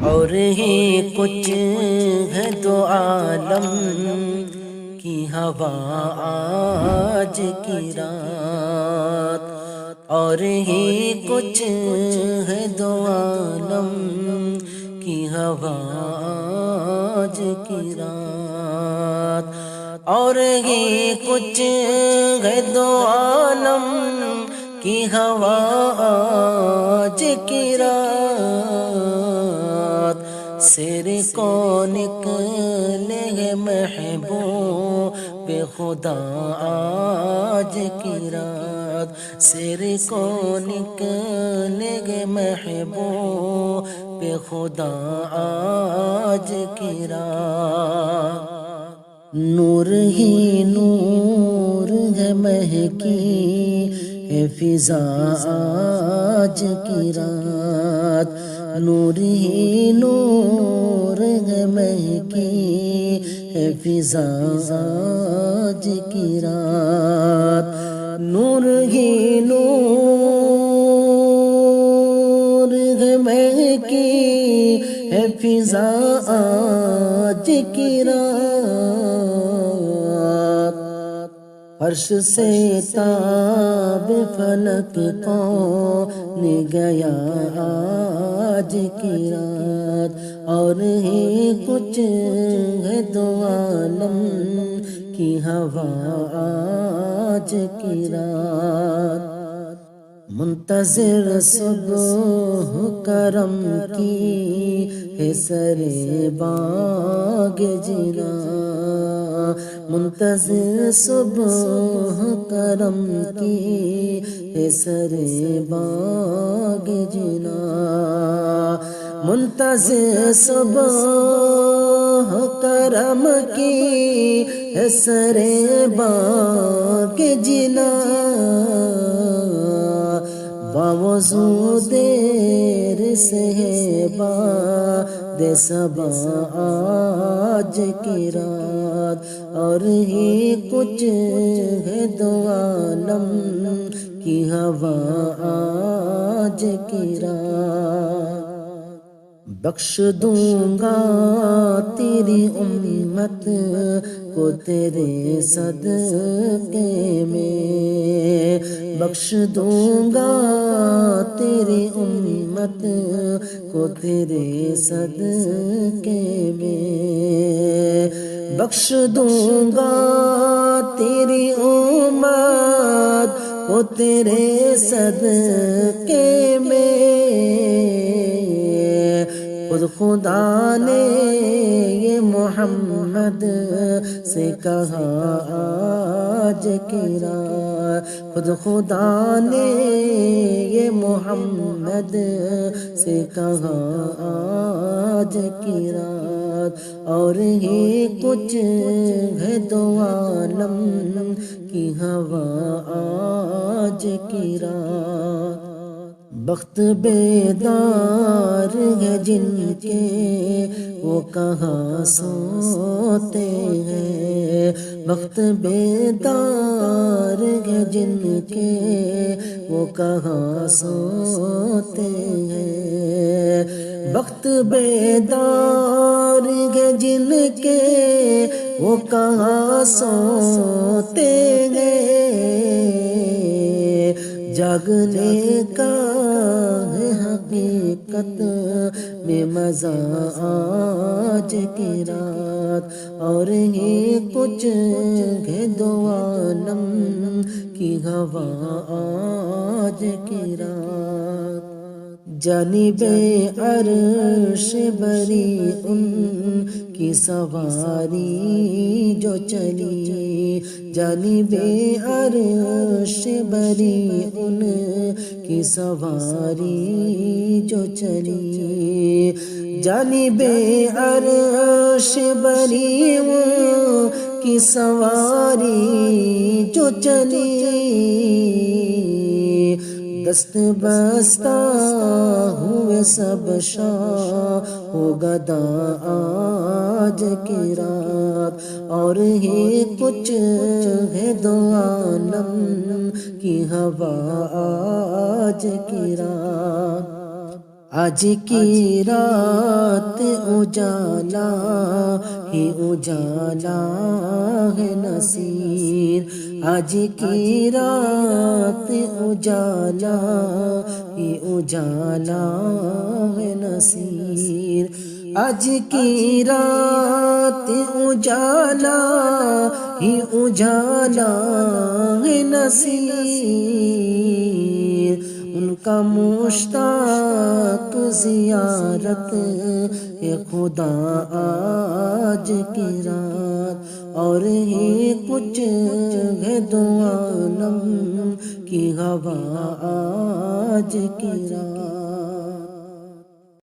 اور ہی کچھ ہے دو عالم کی ہوا آج کی رات، اور ہی کچھ ہے دو عالم کی ہوا آج کی رات، اور ہی کچھ ہے دو عالم کی ہوا آج کی رات، سیر کو نکلے ہیں محبوب خدا آج کی رات، سیر کو نکلے ہیں محبوب خدا آج کی رات، نور ہی نور ہے مہکی ہے فضا آج کی رات، نور ہی نور ہے مہکی ہے فضا آج کی رات، نور ہی نور ہے مہکی ہے فضا آج کی رات، عرش سے تاب فلک کون گیا آج کی رات، اور ہی کچھ ہے دو عالم کی ہوا آج کی رات، منتظر صبح کرم کی ہے سر باغ جنا، منتظر صبح کرم کی ہے سر باغ جنا، منتظر صبح کرم کی ہے سر باغ جنا، باوضو دیر سے ہے باد صبا آج کی رات، اور ہی کچھ ہے دو عالم کی ہوا آج کی رات، بخش دوں گا تیری امت کو تیرے صدقے میں، بخش دوں گا تیری امت کو تیرے صدقے میں، بخش دوں گا تیری امت کو تیرے صدقے میں، خود خدا نے یہ محمد سے کہا آج کی رات، خود خدا نے یہ محمد سے کہا آج کی رات، اور ہی کچھ ہے دو عالم کی ہوا آج کی رات، بخت بیدار ہے جن کے وہ کہاں سوتے ہیں، بخت بیدار ہے جن کے وہ کہاں سوتے ہیں، بخت بیدار ہے جن کے وہ کہاں سوتے ہیں، جاگنے کا ہے حقیقت میں مزہ آج کی رات، اور ہی کچھ ہے دو عالم کی ہوا آج کی رات، جانب عرش بری ان کی سواری جو چلی، جانب عرش بری ان کی سواری جو چلی، جانب عرش بری ان کی سواری جو چلی، دست بستہ ہوئے سب شاہ ہو گدا آج کی رات، اور ہی کچھ ہے دو عالم کی ہوا آج کی رات، آج کی رات اجالا ہی اجالا ہے نصیر، آج کی رات اجالا ہی اجالا ہے نصیر، آج کی رات اجالا ہی اجالا ہے نصیر، ان کا مشتاق زیارت ہے خدا آج کی رات، اور ہی کچھ ہے دو عالم کی ہوا آج کی رات۔